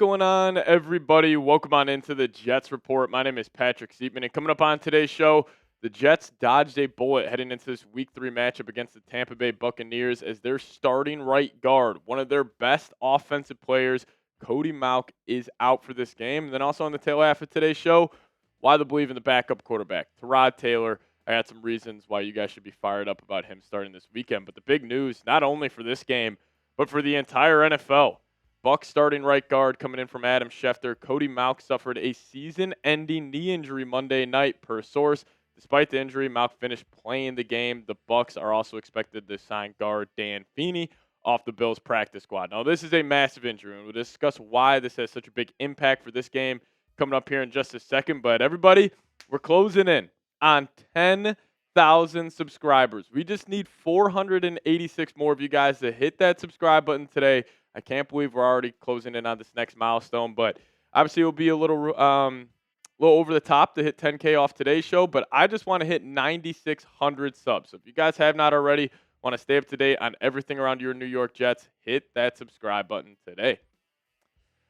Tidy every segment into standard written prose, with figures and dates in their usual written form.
going on, everybody? Welcome on into the Jets Report. My name is Patrick Siepman, and coming up on today's show, the Jets dodged a bullet heading into this Week 3 matchup against the Tampa Bay Buccaneers as their starting right guard, one of their best offensive players, Cody Mauch, is out for this game. And then also on the tail half of today's show, why the believe in the backup quarterback, Tyrod Taylor. I got some reasons why you guys should be fired up about him starting this weekend. But the big news, not only for this game, but for the entire NFL. Bucs starting right guard coming in from Adam Schefter. Cody Mauch suffered a season-ending knee injury Monday night per source. Despite the injury, Mauch finished playing the game. The Bucs are also expected to sign guard Dan Feeney off the Bills practice squad. Now, this is a massive injury, and we'll discuss why this has such a big impact for this game coming up here in just a second. But everybody, we're closing in on 10,000 subscribers. We just need 486 more of you guys to hit that subscribe button today. I can't believe we're already closing in on this next milestone, but obviously it'll be a little over the top to hit 10K off today's show, but I just want to hit 9,600 subs. So if you guys have not already, want to stay up to date on everything around your New York Jets, hit that subscribe button today.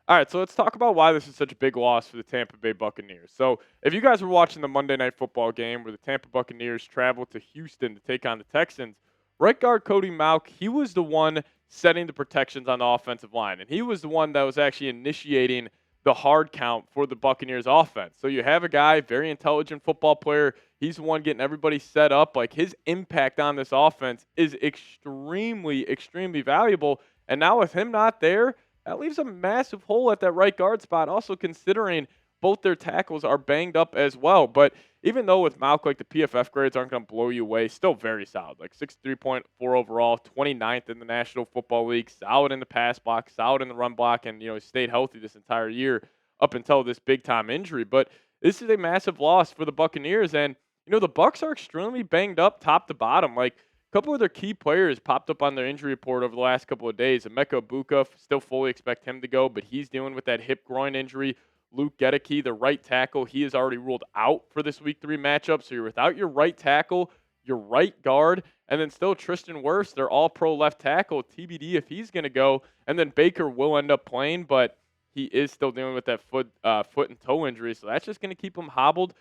All right, so let's talk about why this is such a big loss for the Tampa Bay Buccaneers. So if you guys were watching the Monday Night Football game where the Tampa Buccaneers traveled to Houston to take on the Texans, right guard Cody Mauch, he was the one setting the protections on the offensive line, and he was the one that was actually initiating the hard count for the Buccaneers offense. So you have a guy, very intelligent football player. He's the one getting everybody set up. Like, his impact on this offense is extremely, extremely valuable. And now with him not there, that leaves a massive hole at that right guard spot, also considering both their tackles are banged up as well. But even though with Mauch, like, the PFF grades aren't going to blow you away, still very solid. Like 63.4 overall, 29th in the National Football League, solid in the pass block, solid in the run block, and, he stayed healthy this entire year up until this big-time injury. But this is a massive loss for the Buccaneers, and, the Bucs are extremely banged up top to bottom. Like, a couple of their key players popped up on their injury report over the last couple of days. Emeka Egbuka, still fully expect him to go, but he's dealing with that hip groin injury. Luke Gedeke, the right tackle, he is already ruled out for this Week 3 matchup. So you're without your right tackle, your right guard, and then still Tristan Wirfs, their all-pro left tackle, TBD if he's going to go. And then Baker will end up playing, but he is still dealing with that foot and toe injury. So that's just going to keep him hobbled,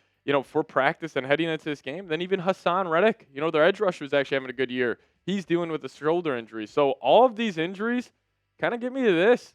for practice and heading into this game. Then even Hassan Reddick, their edge rusher is actually having a good year. He's dealing with a shoulder injury. So all of these injuries kind of get me to this.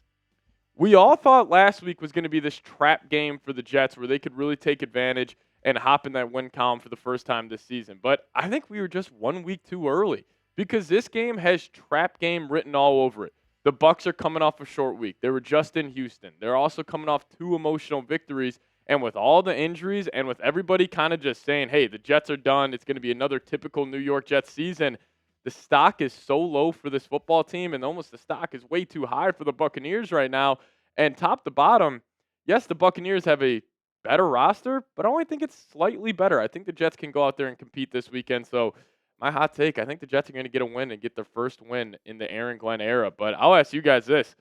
We all thought last week was going to be this trap game for the Jets where they could really take advantage and hop in that win column for the first time this season. But I think we were just 1 week too early because this game has trap game written all over it. The Bucs are coming off a short week. They were just in Houston. They're also coming off 2 emotional victories. And with all the injuries and with everybody kind of just saying, hey, the Jets are done, it's going to be another typical New York Jets season, the stock is so low for this football team, and almost the stock is way too high for the Buccaneers right now. And top to bottom, yes, the Buccaneers have a better roster, but I only think it's slightly better. I think the Jets can go out there and compete this weekend. So my hot take, I think the Jets are going to get a win and get their first win in the Aaron Glenn era. But I'll ask you guys this.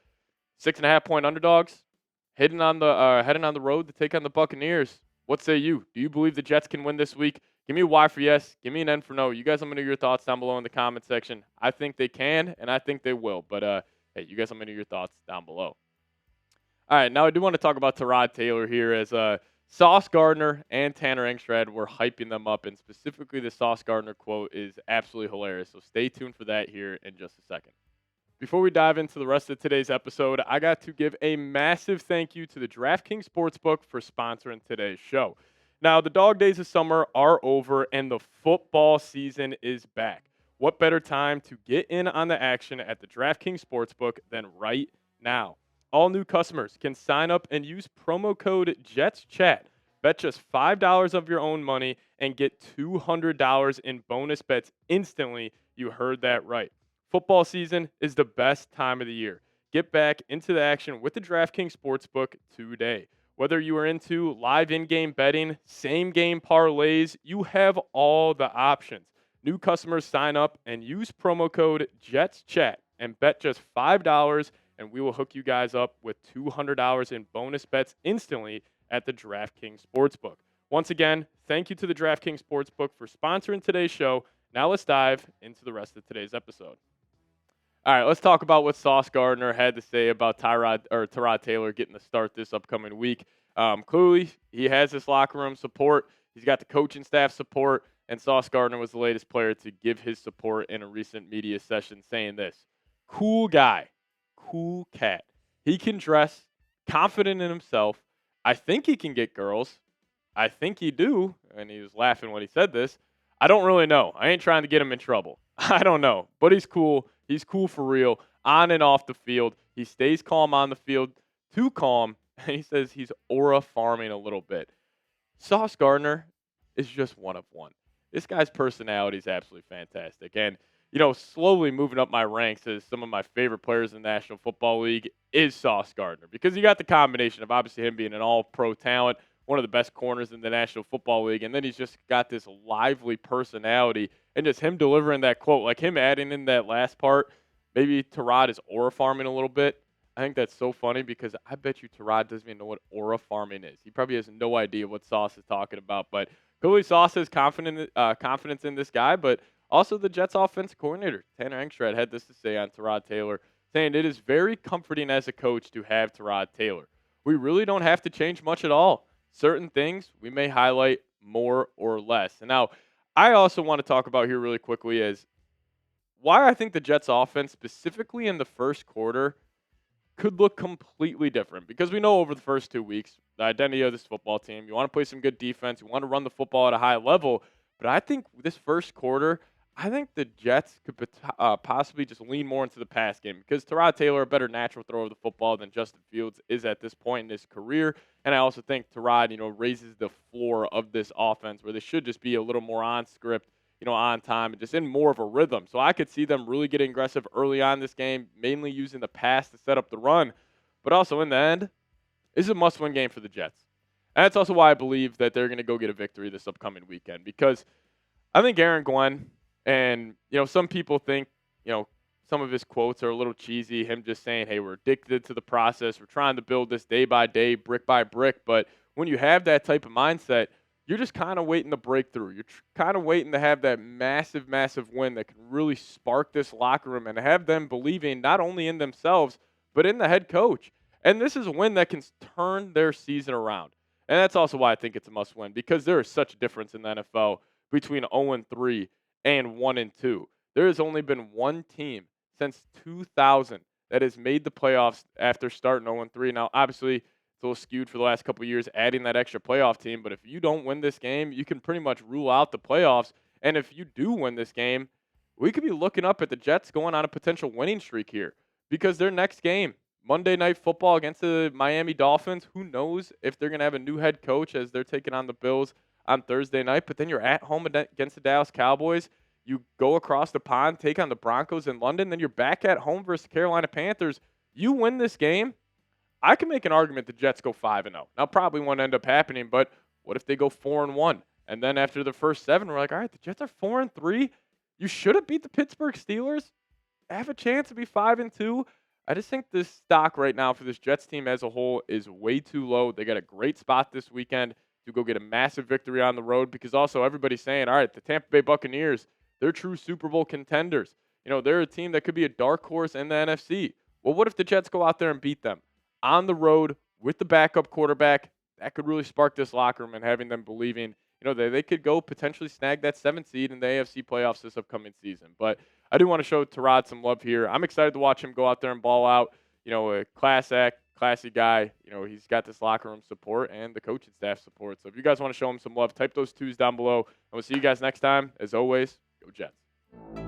6.5-point underdogs, heading on the road to take on the Buccaneers. What say you? Do you believe the Jets can win this week? Give me a Y for yes. Give me an N for no. You guys let me know your thoughts down below in the comment section. I think they can, and I think they will. But, hey, you guys let me know your thoughts down below. All right, now I do want to talk about Tyrod Taylor here as Sauce Gardner and Tanner Engstrad were hyping them up, and specifically the Sauce Gardner quote is absolutely hilarious. So stay tuned for that here in just a second. Before we dive into the rest of today's episode, I got to give a massive thank you to the DraftKings Sportsbook for sponsoring today's show. Now, the dog days of summer are over, and the football season is back. What better time to get in on the action at the DraftKings Sportsbook than right now? All new customers can sign up and use promo code JETSCHAT. Bet just $5 of your own money and get $200 in bonus bets instantly. You heard that right. Football season is the best time of the year. Get back into the action with the DraftKings Sportsbook today. Whether you are into live in-game betting, same-game parlays, you have all the options. New customers sign up and use promo code JETSCHAT and bet just $5, and we will hook you guys up with $200 in bonus bets instantly at the DraftKings Sportsbook. Once again, thank you to the DraftKings Sportsbook for sponsoring today's show. Now let's dive into the rest of today's episode. All right, let's talk about what Sauce Gardner had to say about Tyrod Taylor getting the start this upcoming week. Clearly, he has this locker room support. He's got the coaching staff support, and Sauce Gardner was the latest player to give his support in a recent media session, saying this: "Cool guy, cool cat. He can dress, confident in himself. I think he can get girls. I think he do." And he was laughing when he said this. I don't really know. I ain't trying to get him in trouble. I don't know, but he's cool. He's cool for real, on and off the field. He stays calm on the field, too calm. And he says he's aura farming a little bit. Sauce Gardner is just one of one. This guy's personality is absolutely fantastic. And, slowly moving up my ranks as some of my favorite players in the National Football League is Sauce Gardner, because you got the combination of obviously him being an all-pro talent, one of the best corners in the National Football League, and then he's just got this lively personality, and just him delivering that quote, like him adding in that last part, maybe Tyrod is aura farming a little bit. I think that's so funny, because I bet you Tyrod doesn't even know what aura farming is. He probably has no idea what Sauce is talking about, but clearly Sauce has confidence in this guy, but also the Jets offensive coordinator, Tanner Engstrad, had this to say on Tyrod Taylor, saying it is very comforting as a coach to have Tyrod Taylor. We really don't have to change much at all. Certain things we may highlight more or less. And now, I also want to talk about here really quickly is why I think the Jets offense, specifically in the first quarter, could look completely different. Because we know over the first 2 weeks, the identity of this football team, you want to play some good defense, you want to run the football at a high level. But I think this first quarter, I think the Jets could possibly just lean more into the pass game, because Tyrod Taylor, a better natural thrower of the football than Justin Fields is at this point in his career. And I also think Tyrod, raises the floor of this offense, where they should just be a little more on script, on time, and just in more of a rhythm. So I could see them really getting aggressive early on in this game, mainly using the pass to set up the run. But also in the end, this is a must-win game for the Jets. And that's also why I believe that they're going to go get a victory this upcoming weekend, because I think Aaron Glenn, and, some people think, some of his quotes are a little cheesy, him just saying, hey, we're addicted to the process. We're trying to build this day by day, brick by brick. But when you have that type of mindset, you're just kind of waiting to break through. You're kind of waiting to have that massive, massive win that can really spark this locker room and have them believing not only in themselves, but in the head coach. And this is a win that can turn their season around. And that's also why I think it's a must win, because there is such a difference in the NFL between 0-3 and 1-2. There has only been one team since 2000 that has made the playoffs after starting 0-3. Now, obviously, it's a little skewed for the last couple of years, adding that extra playoff team. But if you don't win this game, you can pretty much rule out the playoffs. And if you do win this game, we could be looking up at the Jets going on a potential winning streak here, because their next game, Monday Night Football against the Miami Dolphins, who knows if they're going to have a new head coach as they're taking on the Bills on Thursday night. But then you're at home against the Dallas Cowboys. You go across the pond, take on the Broncos in London. Then you're back at home versus the Carolina Panthers. You win this game, I can make an argument the Jets go 5-0. Now, probably won't end up happening, but what if they go 4-1? And then after the first 7, we're like, all right, the Jets are 4-3. You should have beat the Pittsburgh Steelers. Have a chance to be 5-2. I just think this stock right now for this Jets team as a whole is way too low. They got a great spot this weekend to go get a massive victory on the road, because also everybody's saying, all right, the Tampa Bay Buccaneers, they're true Super Bowl contenders. They're a team that could be a dark horse in the NFC. Well, what if the Jets go out there and beat them on the road with the backup quarterback? That could really spark this locker room and having them believing, they could go potentially snag that 7th seed in the AFC playoffs this upcoming season. But I do want to show Tyrod some love here. I'm excited to watch him go out there and ball out. A class act, classy guy. He's got this locker room support and the coaching staff support. So if you guys want to show him some love, type those twos down below. And we'll see you guys next time. As always, go Jets.